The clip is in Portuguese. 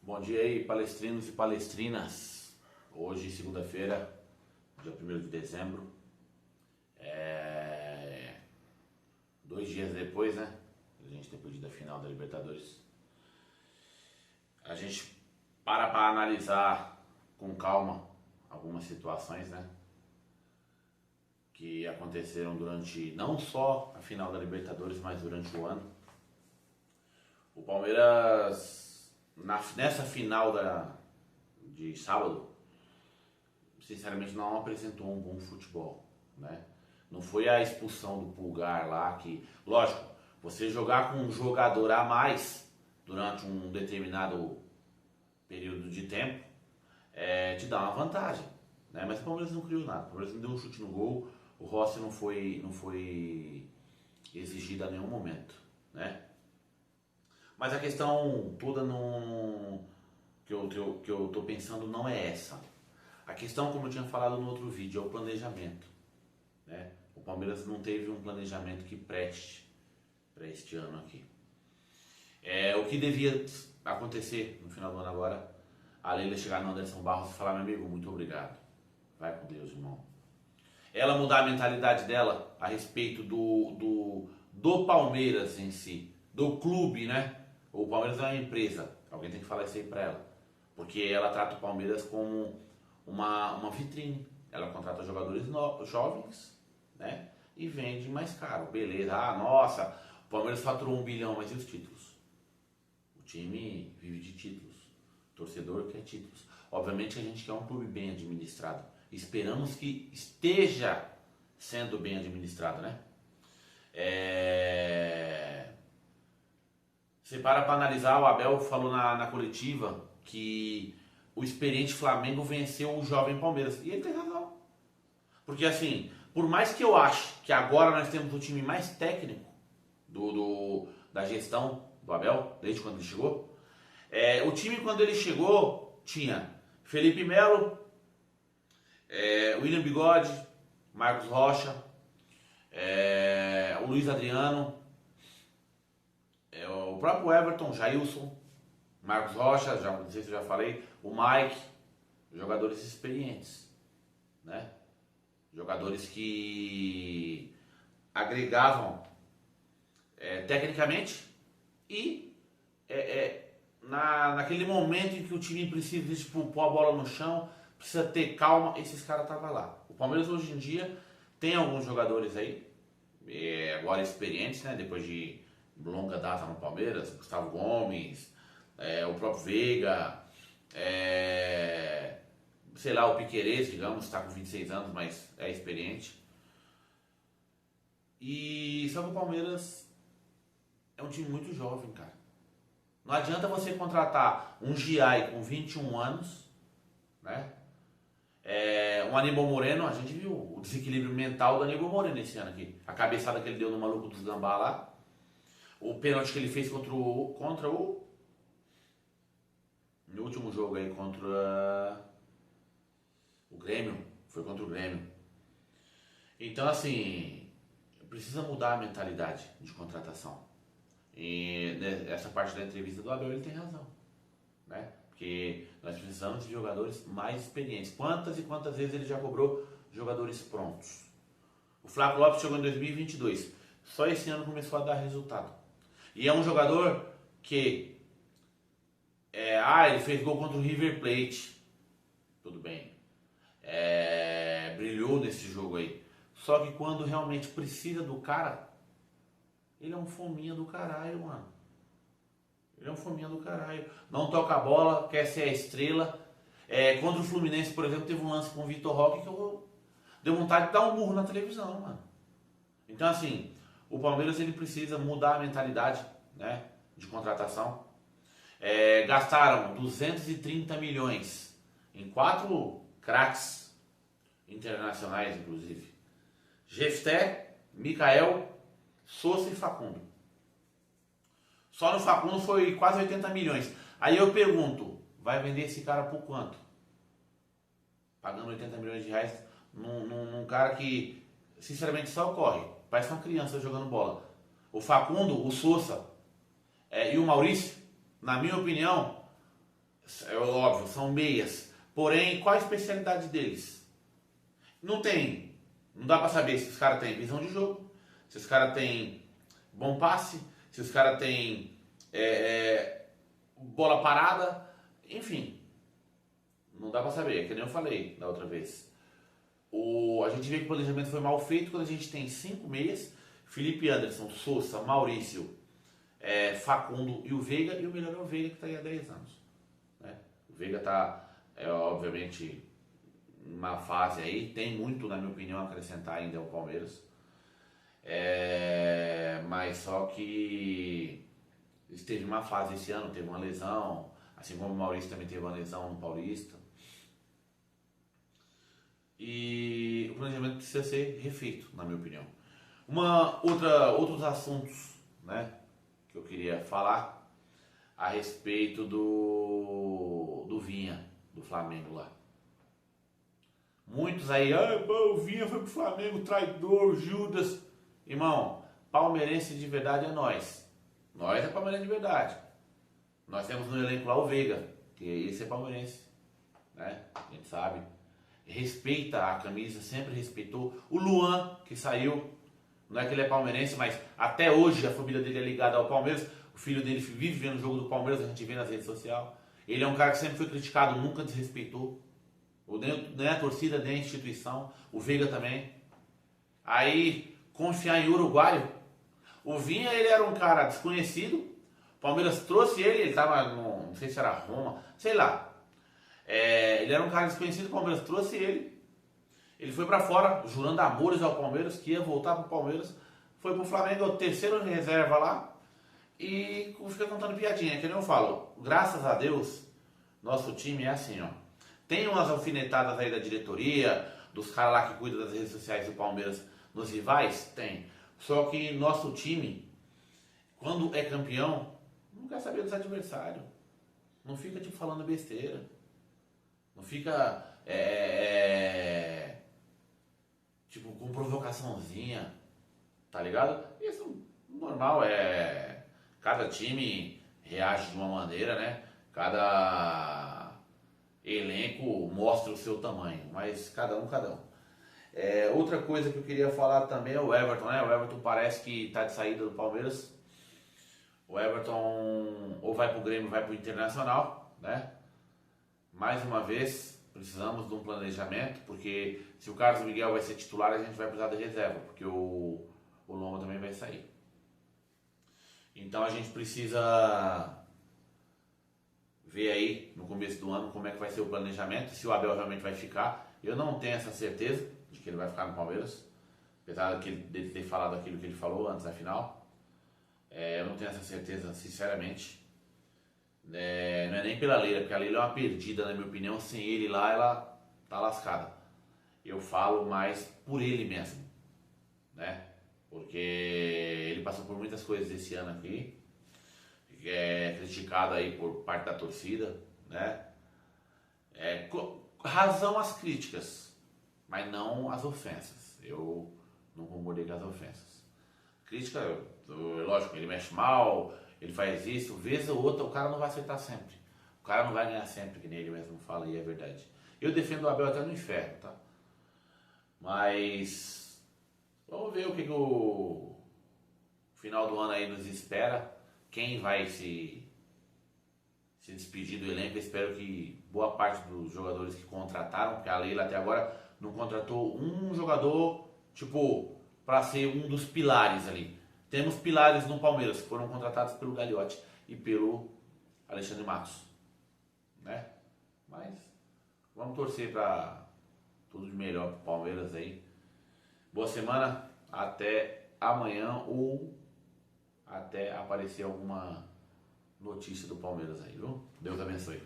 Bom dia aí, palestrinos e palestrinas. Hoje, segunda-feira, dia 1º de dezembro. 2 dias depois, né? A gente ter perdido a final da Libertadores. A gente para analisar com calma algumas situações, né? Que aconteceram durante não só a final da Libertadores, mas durante o ano. O Palmeiras, nessa final de sábado, sinceramente não apresentou um bom futebol, né? Não foi a expulsão do Pulgar lá que, lógico, você jogar com um jogador a mais durante um determinado período de tempo te dá uma vantagem, né? Mas o Palmeiras não criou nada, o Palmeiras não deu um chute no gol, o Rossi não foi exigido a nenhum momento, né? Mas a questão toda que eu tô pensando não é essa. A questão, como eu tinha falado no outro vídeo, é o planejamento, né? O Palmeiras não teve um planejamento que preste para este ano aqui. O que devia acontecer no final do ano agora, a Leila chegar no Anderson Barros e falar: meu amigo, muito obrigado, vai com Deus, irmão. Ela mudar a mentalidade dela a respeito do Palmeiras em si, do clube, né? O Palmeiras é uma empresa, alguém tem que falar isso aí pra ela, porque ela trata o Palmeiras como uma vitrine. Ela contrata jogadores jovens, né? E vende mais caro, beleza. Ah, nossa, o Palmeiras faturou 1 bilhão, mas e os títulos? O time vive de títulos, o torcedor quer títulos. Obviamente a gente quer um clube bem administrado, esperamos que esteja sendo bem administrado, né? Você para analisar, o Abel falou na coletiva que o experiente Flamengo venceu o jovem Palmeiras. E ele tem razão. Porque assim, por mais que eu ache que agora nós temos o time mais técnico da gestão do Abel, desde quando ele chegou, o time quando ele chegou tinha Felipe Melo, William Bigode, Marcos Rocha, o Luiz Adriano, o próprio Everton, Jailson, Marcos Rocha, não sei se eu já falei, o Mike, jogadores experientes, né? Jogadores que agregavam tecnicamente e naquele momento em que o time precisa de pôr a bola no chão, precisa ter calma, esses caras estavam lá. O Palmeiras hoje em dia tem alguns jogadores aí, agora experientes, né? Depois de longa data no Palmeiras, Gustavo Gomes, o próprio Veiga, sei lá, o Piquerez, digamos, está com 26 anos, mas é experiente. E só que o Palmeiras é um time muito jovem, cara. Não adianta você contratar um Giai com 21 anos, né? Um Aníbal Moreno, a gente viu o desequilíbrio mental do Aníbal Moreno esse ano aqui. A cabeçada que ele deu no maluco dos Gambá lá. O pênalti que ele fez contra o no último jogo aí contra o Grêmio. Foi contra o Grêmio. Então assim, precisa mudar a mentalidade de contratação. E essa parte da entrevista do Abel, ele tem razão, né? Porque nós precisamos de jogadores mais experientes. Quantas e quantas vezes ele já cobrou jogadores prontos? O Flávio Lopes chegou em 2022. Só esse ano começou a dar resultado. E é um jogador que ele fez gol contra o River Plate. Tudo bem. Brilhou nesse jogo aí. Só que quando realmente precisa do cara, ele é um fominha do caralho, mano. Ele é um fominha do caralho. Não toca a bola, quer ser a estrela. Contra o Fluminense, por exemplo, teve um lance com o Vitor Roque que eu deu vontade de dar um burro na televisão, mano. Então assim, o Palmeiras ele precisa mudar a mentalidade, né, de contratação. Gastaram 230 milhões em 4 craques internacionais, inclusive. Gesté, Mikael, Sousa e Facundo. Só no Facundo foi quase 80 milhões. Aí eu pergunto, vai vender esse cara por quanto? Pagando 80 milhões de reais num cara que, sinceramente, só corre. Parece uma criança jogando bola. O Facundo, o Sousa e o Maurício, na minha opinião, É óbvio, são meias. Porém, qual a especialidade deles? Não tem. Não dá pra saber se os caras têm visão de jogo, se os caras têm bom passe, se os caras têm bola parada, enfim. Não dá pra saber, é que nem eu falei da outra vez. A gente vê que o planejamento foi mal feito quando a gente tem 5 meias, Felipe Anderson, Sousa, Maurício, Facundo e o Veiga, e o melhor é o Veiga que está aí há 10 anos. Né? O Veiga está, obviamente, numa fase aí, tem muito, na minha opinião, a acrescentar ainda ao Palmeiras. Mas só que ele teve uma fase esse ano, teve uma lesão, assim como o Maurício também teve uma lesão no Paulista. E o planejamento precisa ser refeito, na minha opinião. Outros assuntos, né, que eu queria falar a respeito do Vinha, do Flamengo lá. Muitos aí, o Vinha foi pro Flamengo, traidor, Judas. Irmão, palmeirense de verdade é nós. Nós é palmeirense de verdade. Nós temos no elenco lá o Veiga, que esse é palmeirense, né? A gente sabe. Respeita a camisa, sempre respeitou. O Luan, que saiu, não é que ele é palmeirense, mas até hoje a família dele é ligada ao Palmeiras. O filho dele vive vendo o jogo do Palmeiras, a gente vê nas redes sociais. Ele é um cara que sempre foi criticado, nunca desrespeitou. Nem a torcida, nem a instituição. O Veiga também. Aí, confiar em uruguaio. O Vinha, ele era um cara desconhecido. O Palmeiras trouxe ele estava, não sei se era Roma, sei lá. Ele era um cara desconhecido, o Palmeiras trouxe ele. Ele foi pra fora, jurando amores ao Palmeiras, que ia voltar pro Palmeiras. Foi pro Flamengo, é o terceiro reserva lá. E fica contando piadinha, que nem eu falo. Graças a Deus, nosso time é assim, ó. Tem umas alfinetadas aí da diretoria, dos caras lá que cuidam das redes sociais do Palmeiras nos rivais? Tem. Só que nosso time, quando é campeão, não quer saber dos adversários. Não fica tipo falando besteira. Não fica tipo com provocaçãozinha, tá ligado? Isso normal, cada time reage de uma maneira, né? Cada elenco mostra o seu tamanho, mas cada um. Outra coisa que eu queria falar também é o Everton, né? O Everton parece que tá de saída do Palmeiras. O Everton ou vai pro Grêmio ou vai pro Internacional, né? Mais uma vez, precisamos de um planejamento, porque se o Carlos Miguel vai ser titular, a gente vai precisar de reserva, porque o Lomba também vai sair. Então a gente precisa ver aí, no começo do ano, como é que vai ser o planejamento, se o Abel realmente vai ficar. Eu não tenho essa certeza de que ele vai ficar no Palmeiras, apesar dele ter falado aquilo que ele falou antes da final. Eu não tenho essa certeza, sinceramente. Não é nem pela Leila, porque a Leila é uma perdida, na minha opinião. Sem ele lá, ela tá lascada. Eu falo mais por ele mesmo, né? Porque ele passou por muitas coisas esse ano aqui, criticado aí por parte da torcida, né? Razão as críticas, mas não as ofensas. Eu não concordei com as ofensas. Crítica, lógico, ele mexe mal, ele faz isso, vez ou outra, o cara não vai acertar sempre. O cara não vai ganhar sempre, que nem ele mesmo fala, e é verdade. Eu defendo o Abel até no inferno, tá? Mas vamos ver o que o final do ano aí nos espera. Quem vai se despedir do elenco. Eu espero que boa parte dos jogadores que contrataram, porque a Leila até agora não contratou um jogador, tipo, para ser um dos pilares ali. Temos pilares no Palmeiras que foram contratados pelo Gagliotti e pelo Alexandre Matos, né? Mas vamos torcer para tudo de melhor pro Palmeiras aí. Boa semana, até amanhã ou até aparecer alguma notícia do Palmeiras aí, viu? Deus abençoe.